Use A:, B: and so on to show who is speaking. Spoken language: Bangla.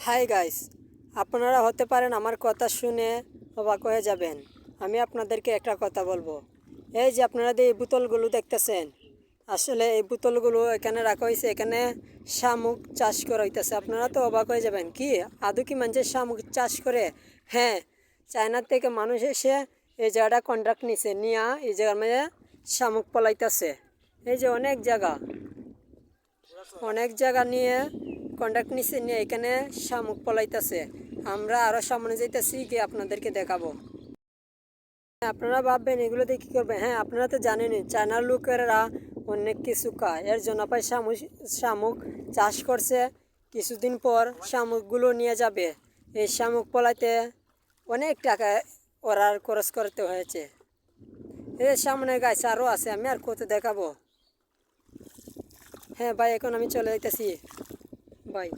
A: হাই গাইস, আপনারা হতে পারেন আমার কথা শুনে অবাক হয়ে যাবেন। আমি আপনাদেরকে একটা কথা বলবো। এই যে আপনারা এই বোতলগুলো দেখতেছেন, আসলে এই বোতলগুলো এখানে রাখা হয়েছে, এখানে শামুক চাষ করা হইতেছে। আপনারা তো অবাক হয়ে যাবেন, কি আদৌ কি মানুষের শামুক চাষ করে? হ্যাঁ, চায়নার থেকে মানুষ এসে এই জায়গাটা কন্ট্রাক্ট নিছে, নিয়ে এই জায়গার মধ্যে শামুক পলাইতেছে। এই যে অনেক জায়গা নিয়ে কন্ট্রাক্ট নিচ্ছে, নিয়ে এখানে শামুক পলাইতেছে। আমরা আরও সামনে যাইতেছি, গিয়ে আপনাদেরকে দেখাবো। আপনারা ভাববেন এগুলো দিয়ে কী করবেন? হ্যাঁ, আপনারা তো জানেনই চায়নার লোকেরা অনেক কিছু খায়, এর জন্য পাই শামুক চাষ করছে। কিছুদিন পর শামুকগুলো নিয়ে যাবে। এই শামুক পলাইতে অনেক টাকা ওরা খরচ করতে হয়েছে। এর সামনে গাছ আরও আছে, আমি আর কত দেখাবো। হ্যাঁ ভাই, এখন আমি চলে যাইতেছি। বাই।